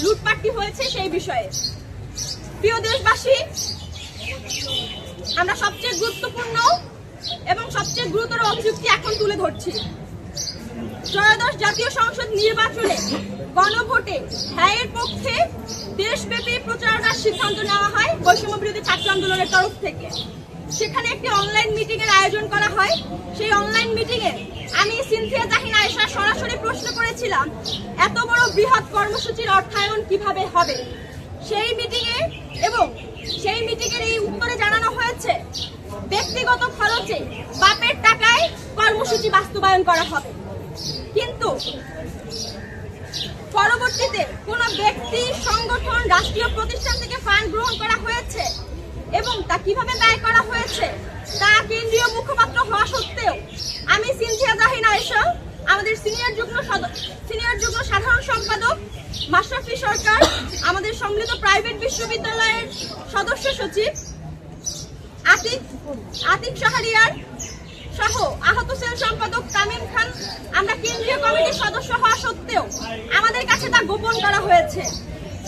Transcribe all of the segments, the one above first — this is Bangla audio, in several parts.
লুটপাটটি হয়েছে সেই বিষয়ে। প্রিয় দেশবাসী, আমরা সবচেয়ে গুরুত্বপূর্ণ এবং সবচেয়ে গুরুতর অভিযোগটি এখন তুলে ধরছি। ত্রয়োদশ জাতীয় সংসদ নির্বাচনে গণভোটে হ্যাঁয়ের পক্ষে দেশব্যাপী প্রচারণার সিদ্ধান্ত নেওয়া হয় বৈষম্য বিরোধী ছাত্র আন্দোলনের তরফ থেকে। সেখানে একটি অনলাইন মিটিং এর আয়োজন করা হয়। সেই অনলাইন মিটিং এ আমি সিনথিয়া জাহিন আয়েশা সরাসরি প্রশ্ন করেছিলাম, এত বড় বৃহৎ কর্মসূচির অর্থায়ন কিভাবে হবে। সেই মিটিং এ এবং সেই মিটিং এর এই উত্তরে জানানো হয়েছে, ব্যক্তিগত খরচে বাপের টাকায় কর্মসূচি বাস্তবায়ন করা হবে। কিন্তু পরবর্তীতে কোন ব্যক্তি, সংগঠন, রাষ্ট্রীয় প্রতিষ্ঠান থেকে ফান্ড গ্রহণ করা হয়েছে এবং তা কিভাবে ব্যয় করা হয়েছে তা কেন্দ্রীয় মুখপাত্র হওয়া সত্ত্বেও আমি সিনথিয়া জাহিন আয়েশা, আমাদের সিনিয়র যুগ্ম সাধারণ সম্পাদক মাশরাফি সরকার, আমাদের সম্মিলিত প্রাইভেট বিশ্ববিদ্যালয়ের সদস্য সচিব আতিক শাহরিয়ার সহ আহত সেল সম্পাদক তামিম খান, আমরা কেন্দ্রীয় কমিটির সদস্য হওয়া সত্ত্বেও আমাদের কাছে তা গোপন করা হয়েছে।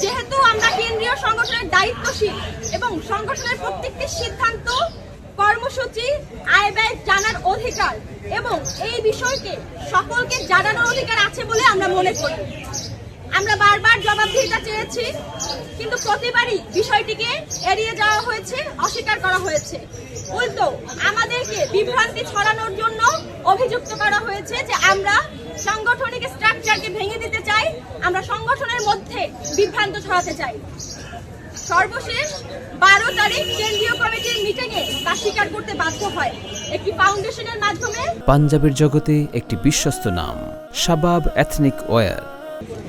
যেহেতু আমরা কেন্দ্রীয় সংগঠনের দায়িত্বশীল এবং সংগঠনের প্রত্যেকটি সিদ্ধান্ত, কর্মসূচি, আয় ব্যয় জানার অধিকার এবং এই বিষয়কে সকলকে জানানোর অধিকার আছে বলে আমরা মনে করি। আমরা বারবার জবাবদিহিতা চেয়েছি, কিন্তু প্রতিবারই বিষয়টিকে এড়িয়ে যাওয়া হয়েছে, অস্বীকার করা হয়েছে। উল্টো আমাদেরকে বিভ্রান্তি ছড়ানোর জন্য অভিযুক্ত করা হয়েছে যে আমরা সাংগঠনিক স্ট্রাকচারকে ভেঙে দিতে চাই, আমরা সংগঠনের মধ্যে বিভ্রান্ত ছড়াতে চাই। সর্বশেষ 12 তারিখ কেন্দ্রীয় কমিটির মিটিংয়ে তা স্বীকার করতে বাধ্য হয় একটি ফাউন্ডেশনের মাধ্যমে। পাঞ্জাবের জগতে একটি বিশ্বস্ত নাম শাবাব এথনিক ওয়্যার।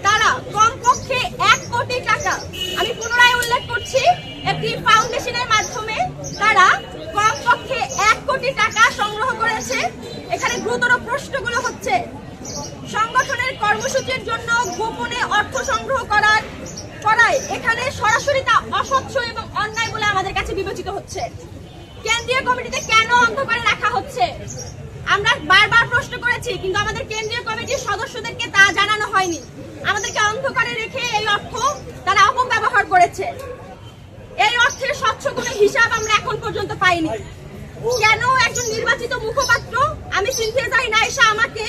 তারা কমপক্ষে 1 কোটি টাকা, আমি পুনরায় উল্লেখ করছি, একটি ফাউন্ডেশনের মাধ্যমে তারা কমপক্ষে 1 কোটি টাকা সংগ্রহ করেছে। এখানে গুরুতর প্রশ্নগুলো হচ্ছে, সংগঠনের কর্মসূচির জন্য গোপনে অর্থ সংগ্রহ করায় এখানে সরাসরি তা অস্বচ্ছ এবং অন্যায় বলে আমাদের কাছে বিবেচিত হচ্ছে। কেন্দ্রীয় কমিটিতে কেন অন্ধকারে রাখা হচ্ছে আমরা বারবার প্রশ্ন করেছি, কিন্তু আমাদের কেন্দ্রীয় কমিটির সদস্যদেরকে তা জানানো হয়নি। আমাদেরকে অন্ধকারে রেখে এই অর্থ তারা অপব্যবহার করেছে। এই অর্থের স্বচ্ছ কোনো হিসাব আমরা এখন পর্যন্ত পাইনি। কেন একজন নির্বাচিত মুখপাত্র, আমি সিনথিয়া জাহিন আয়েশা, আমাকে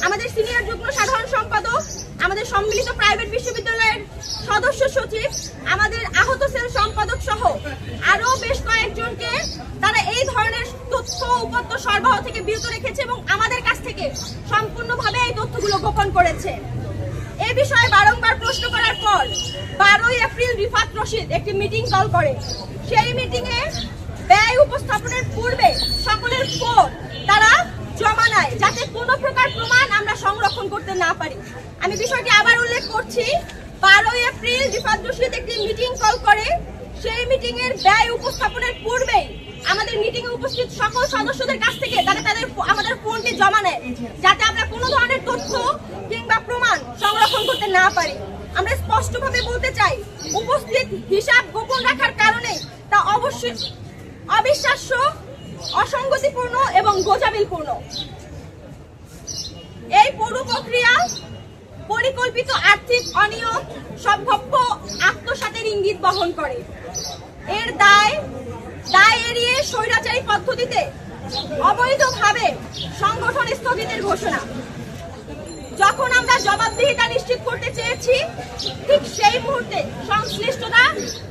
আমাদের সিনিয়র যুগ্ম সাধারণ সম্পাদক, আমাদের সম্মিলিত প্রাইভেট বিশ্ববিদ্যালয়ের সদস্য সচিব, আমাদের আহত সেল সম্পাদক সহ আরো বেশ কয়েকজনকে তারা এই ধরনের তথ্য উপাত্ত সরবরাহ থেকে বিরত রেখেছে এবং আমাদের কাছ থেকে সম্পূর্ণভাবে এই তথ্যগুলো গোপন করেছে। এই বিষয়ে বারংবার প্রশ্ন করার পর 12 এপ্রিল রিফাত রশিদ একটি মিটিং কল করে। সেই মিটিংয়ে ব্যয় উপস্থাপনের পূর্বে সকলের ফোন তারা জমা নেয়, যাতে কোনো প্রকার প্রমাণ আমরা সংরক্ষণ করতে না পারি। আমি বিষয়টি আবার উল্লেখ করছি, 12 এপ্রিল রিফাত রশিদ একটি মিটিং কল করে। সেই মিটিং এর ব্যয় উপস্থাপনের পূর্বে আমাদের মিটিং এ উপস্থিত সকল সদস্যদের কাছ থেকে তারা আমাদের ফোনটি জমা নেয়, যাতে আমরা কোনো ধরনের তথ্য কিংবা প্রমাণ সংরক্ষণ করতে না পারি। আমরা স্পষ্টভাবে বলতে চাই, উপস্থিত হিসাব গোপন রাখার কারণে তা অবশ্যই অবিশ্বাস্য, অসঙ্গতিপূর্ণ এবং গোজামিলপূর্ণ। এই পুরো প্রক্রিয়া পরিকল্পিত আর্থিক অনিয়ম, সম্ভাব্য আত্মসাতের ইঙ্গিত বহন করে। এর দায় এড়িয়ে স্বৈরাচারী পদ্ধতিতে অবৈধভাবে সংগঠন স্থগিতের ঘোষণা। যখন আমরা জবাবদিহিতা নিশ্চিত করতে চেয়েছি, ঠিক সেই মুহূর্তে সংশ্লিষ্টতা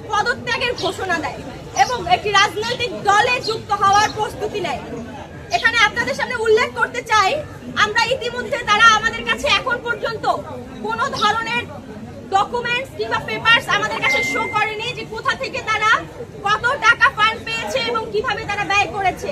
পদত্যাগের ঘোষণা দেয় এবং একটি রাজনৈতিক দলে যুক্ত হওয়ার প্রস্তুতি নেয়। এখানে আপনাদের সামনে উল্লেখ করতে চাই, আমরা ইতিমধ্যে তারা আমাদের কাছে এখন পর্যন্ত কোনো ধরনের ডকুমেন্টস কিংবা পেপারস আমাদের কাছে শো করেনি যে কোথা থেকে তারা কত টাকা ফান্ড পেয়েছে এবং কিভাবে তারা ব্যয় করেছে।